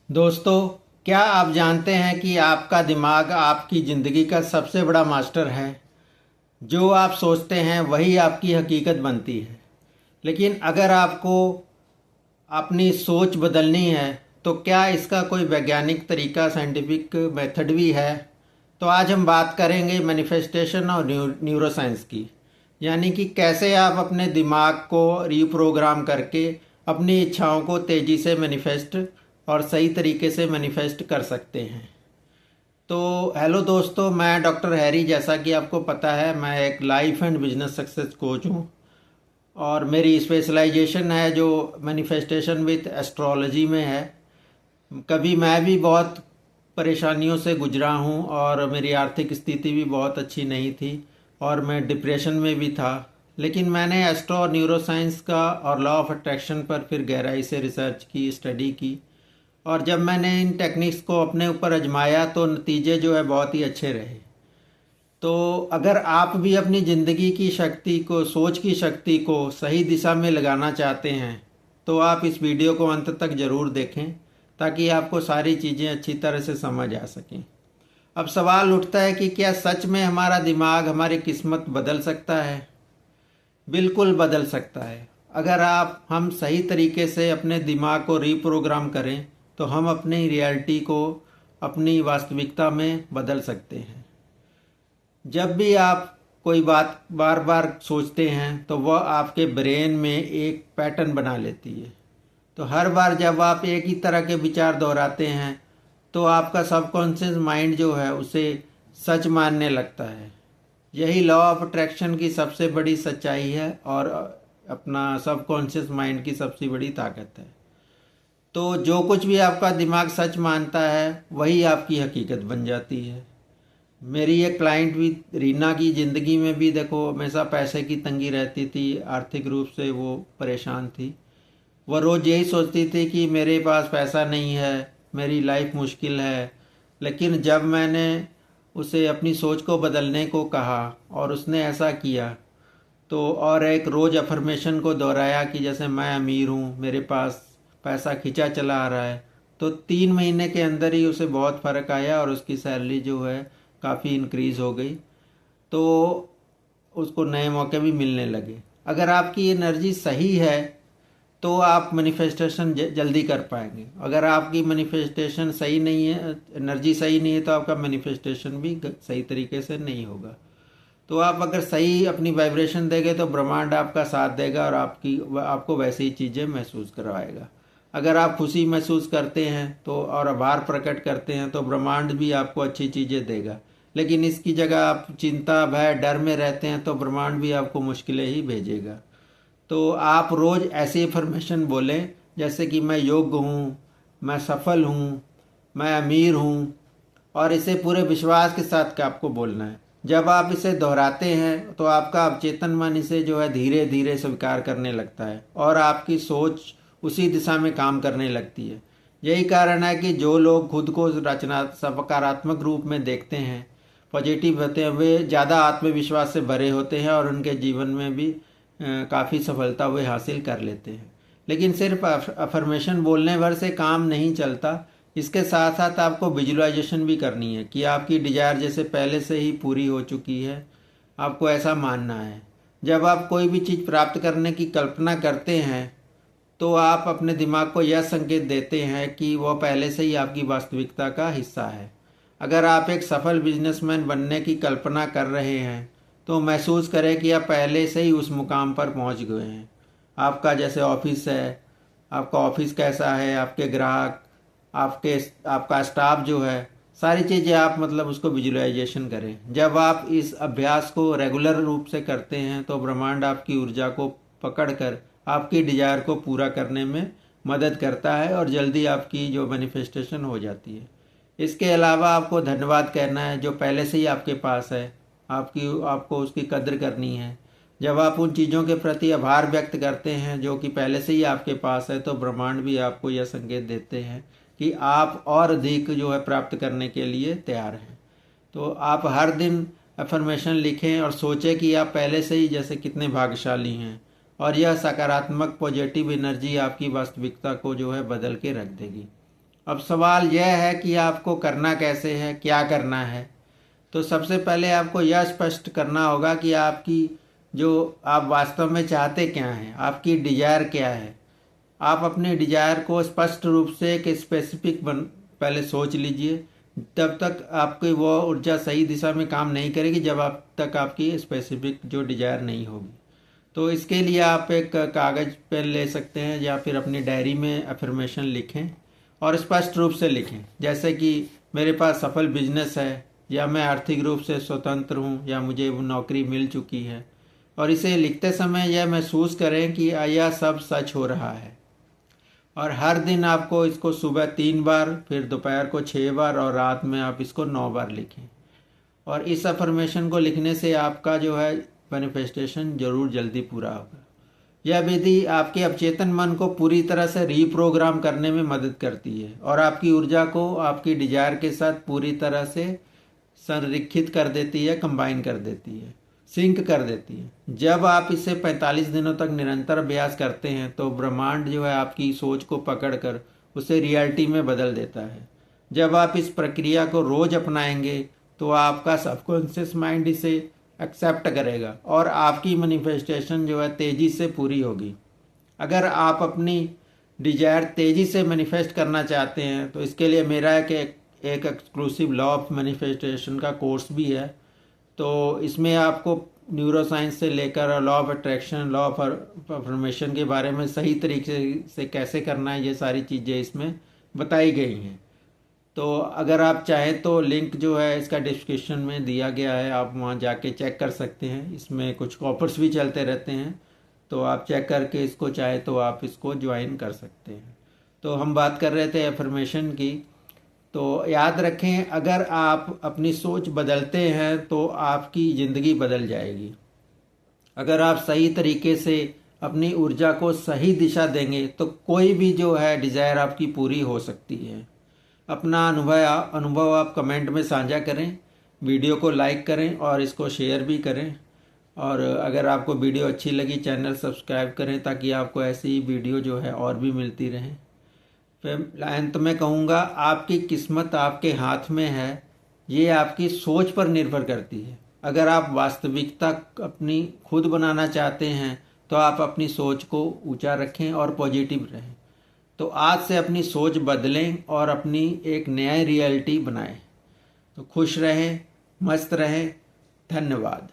दोस्तों, क्या आप जानते हैं कि आपका दिमाग आपकी ज़िंदगी का सबसे बड़ा मास्टर है। जो आप सोचते हैं वही आपकी हकीकत बनती है। लेकिन अगर आपको अपनी सोच बदलनी है तो क्या इसका कोई वैज्ञानिक तरीका, साइंटिफिक मेथड भी है? तो आज हम बात करेंगे मैनिफेस्टेशन और न्यूरोसाइंस की। यानी कि कैसे आप अपने दिमाग को रीप्रोग्राम करके अपनी इच्छाओं को तेज़ी से मैनिफेस्ट और सही तरीके से मैनिफेस्ट कर सकते हैं। तो हेलो दोस्तों, मैं डॉक्टर हैरी। जैसा कि आपको पता है, मैं एक life and business success coach हूँ और मेरी स्पेशलाइजेशन है जो मैनिफेस्टेशन विथ एस्ट्रोलॉजी में है। कभी मैं भी बहुत परेशानियों से गुजरा हूँ और मेरी आर्थिक स्थिति भी बहुत अच्छी नहीं थी और मैं डिप्रेशन में भी था। लेकिन मैंने एस्ट्रो और न्यूरोसाइंस का और लॉ ऑफ अट्रैक्शन पर फिर गहराई से रिसर्च की, स्टडी की। और जब मैंने इन टेक्निक्स को अपने ऊपर आजमाया तो नतीजे जो है बहुत ही अच्छे रहे। तो अगर आप भी अपनी ज़िंदगी की शक्ति को, सोच की शक्ति को सही दिशा में लगाना चाहते हैं तो आप इस वीडियो को अंत तक ज़रूर देखें ताकि आपको सारी चीज़ें अच्छी तरह से समझ आ सकें। अब सवाल उठता है कि क्या सच में हमारा दिमाग हमारी किस्मत बदल सकता है? बिल्कुल बदल सकता है। अगर हम सही तरीके से अपने दिमाग को रीप्रोग्राम करें तो हम अपनी रियलिटी को अपनी वास्तविकता में बदल सकते हैं। जब भी आप कोई बात बार बार सोचते हैं तो वह आपके ब्रेन में एक पैटर्न बना लेती है। तो हर बार जब आप एक ही तरह के विचार दोहराते हैं तो आपका सबकॉन्शियस माइंड जो है उसे सच मानने लगता है। यही लॉ ऑफ अट्रैक्शन की सबसे बड़ी सच्चाई है और अपना सबकॉन्शियस माइंड की सबसे बड़ी ताकत है। तो जो कुछ भी आपका दिमाग सच मानता है वही आपकी हकीकत बन जाती है। मेरी एक क्लाइंट भी, रीना की ज़िंदगी में भी देखो हमेशा पैसे की तंगी रहती थी। आर्थिक रूप से वो परेशान थी। वह रोज़ यही सोचती थी कि मेरे पास पैसा नहीं है, मेरी लाइफ मुश्किल है। लेकिन जब मैंने उसे अपनी सोच को बदलने को कहा और उसने ऐसा किया तो, और एक रोज़ अफर्मेशन को दोहराया कि जैसे मैं अमीर हूँ, मेरे पास पैसा खिंचा चला आ रहा है, तो 3 महीने के अंदर ही उसे बहुत फ़र्क आया और उसकी सैलरी जो है काफ़ी इंक्रीज़ हो गई। तो उसको नए मौके भी मिलने लगे। अगर आपकी एनर्जी सही है तो आप मैनिफेस्टेशन जल्दी कर पाएंगे। अगर आपकी मैनिफेस्टेशन सही नहीं है, एनर्जी सही नहीं है, तो आपका मैनिफेस्टेशन भी सही तरीके से नहीं होगा। तो आप अगर सही अपनी वाइब्रेशन देंगे तो ब्रह्मांड आपका साथ देगा और आपको वैसी ही चीज़ें महसूस करवाएगा। अगर आप खुशी महसूस करते हैं तो और आभार प्रकट करते हैं तो ब्रह्मांड भी आपको अच्छी चीज़ें देगा। लेकिन इसकी जगह आप चिंता, भय, डर में रहते हैं तो ब्रह्मांड भी आपको मुश्किलें ही भेजेगा। तो आप रोज़ ऐसी इन्फॉर्मेशन बोलें जैसे कि मैं योग्य हूँ, मैं सफल हूँ, मैं अमीर हूँ, और इसे पूरे विश्वास के साथ का आपको बोलना है। जब आप इसे दोहराते हैं तो आपका अवचेतन मन इसे जो है धीरे धीरे स्वीकार करने लगता है और आपकी सोच उसी दिशा में काम करने लगती है। यही कारण है कि जो लोग खुद को रचना सकारात्मक रूप में देखते हैं, पॉजिटिव होते हैं, वे ज़्यादा आत्मविश्वास से भरे होते हैं और उनके जीवन में भी काफ़ी सफलता वे हासिल कर लेते हैं। लेकिन सिर्फ अफर्मेशन बोलने भर से काम नहीं चलता। इसके साथ साथ आपको विजुअलाइजेशन भी करनी है कि आपकी डिजायर जैसे पहले से ही पूरी हो चुकी है। आपको ऐसा मानना है। जब आप कोई भी चीज़ प्राप्त करने की कल्पना करते हैं तो आप अपने दिमाग को यह संकेत देते हैं कि वह पहले से ही आपकी वास्तविकता का हिस्सा है। अगर आप एक सफल बिजनेसमैन बनने की कल्पना कर रहे हैं तो महसूस करें कि आप पहले से ही उस मुकाम पर पहुंच गए हैं। आपका जैसे ऑफिस है, आपका ऑफिस कैसा है, आपके ग्राहक, आपका स्टाफ जो है, सारी चीज़ें आप मतलब उसको विजुअलाइजेशन करें। जब आप इस अभ्यास को रेगुलर रूप से करते हैं तो ब्रह्मांड आपकी ऊर्जा को पकड़कर आपकी डिजायर को पूरा करने में मदद करता है और जल्दी आपकी जो मैनिफेस्टेशन हो जाती है। इसके अलावा आपको धन्यवाद कहना है जो पहले से ही आपके पास है। आपको उसकी कद्र करनी है। जब आप उन चीज़ों के प्रति आभार व्यक्त करते हैं जो कि पहले से ही आपके पास है तो ब्रह्मांड भी आपको यह संकेत देते हैं कि आप और अधिक जो है प्राप्त करने के लिए तैयार हैं। तो आप हर दिन अफर्मेशन लिखें और सोचें कि आप पहले से ही जैसे कितने भाग्यशाली हैं और यह सकारात्मक पॉजिटिव एनर्जी आपकी वास्तविकता को जो है बदल के रख देगी। अब सवाल यह है कि आपको करना कैसे है, क्या करना है। तो सबसे पहले आपको यह स्पष्ट करना होगा कि आपकी जो आप वास्तव में चाहते क्या हैं, आपकी डिजायर क्या है। आप अपने डिजायर को स्पष्ट रूप से एक स्पेसिफिक पहले सोच लीजिए। तब तक आपकी वो ऊर्जा सही दिशा में काम नहीं करेगी जब आप तक आपकी स्पेसिफिक जो डिजायर नहीं होगी। तो इसके लिए आप एक कागज़ पेन ले सकते हैं या फिर अपनी डायरी में अफर्मेशन लिखें और स्पष्ट रूप से लिखें, जैसे कि मेरे पास सफल बिजनेस है, या मैं आर्थिक रूप से स्वतंत्र हूँ, या मुझे वो नौकरी मिल चुकी है। और इसे लिखते समय यह महसूस करें कि यह सब सच हो रहा है। और हर दिन आपको इसको सुबह 3 बार, फिर दोपहर को 6 बार और रात में आप इसको 9 बार लिखें। और इस अफर्मेशन को लिखने से आपका जो है मैनिफेस्टेशन जरूर जल्दी पूरा होगा। यह विधि आपके अवचेतन मन को पूरी तरह से रीप्रोग्राम करने में मदद करती है और आपकी ऊर्जा को आपकी डिजायर के साथ पूरी तरह से संरेखित कर देती है, कंबाइन कर देती है, सिंक कर देती है। जब आप इसे 45 दिनों तक निरंतर अभ्यास करते हैं तो ब्रह्मांड जो है आपकी सोच को पकड़कर उसे रियलिटी में बदल देता है। जब आप इस प्रक्रिया को रोज अपनाएंगे तो आपका सबकॉन्शियस माइंड इसे एक्सेप्ट करेगा और आपकी मैनिफेस्टेशन जो है तेज़ी से पूरी होगी। अगर आप अपनी डिजायर तेज़ी से मैनिफेस्ट करना चाहते हैं तो इसके लिए मेरा एक एक्सक्लूसिव लॉ ऑफ मैनिफेस्टेशन का कोर्स भी है। तो इसमें आपको न्यूरो साइंस से लेकर law of attraction, law of affirmation के बारे में सही तरीके से कैसे करना है, ये सारी चीज़ें इसमें बताई गई हैं। तो अगर आप चाहें तो लिंक जो है इसका डिस्क्रिप्शन में दिया गया है, आप वहाँ जाके चेक कर सकते हैं। इसमें कुछ ऑफर्स भी चलते रहते हैं, तो आप चेक करके इसको चाहे तो आप इसको ज्वाइन कर सकते हैं। तो हम बात कर रहे थे अफर्मेशन की। तो याद रखें, अगर आप अपनी सोच बदलते हैं तो आपकी ज़िंदगी बदल जाएगी। अगर आप सही तरीके से अपनी ऊर्जा को सही दिशा देंगे तो कोई भी जो है डिज़ायर आपकी पूरी हो सकती है। अपना अनुभव आप कमेंट में साझा करें, वीडियो को लाइक करें और इसको शेयर भी करें। और अगर आपको वीडियो अच्छी लगी चैनल सब्सक्राइब करें ताकि आपको ऐसी वीडियो जो है और भी मिलती रहें। फिर अंत में कहूँगा, आपकी किस्मत आपके हाथ में है, ये आपकी सोच पर निर्भर करती है। अगर आप वास्तविकता अपनी खुद बनाना चाहते हैं तो आप अपनी सोच को ऊंचा रखें और पॉजिटिव रहें। तो आज से अपनी सोच बदलें और अपनी एक नई रियलिटी बनाएं। तो खुश रहें, मस्त रहें। धन्यवाद।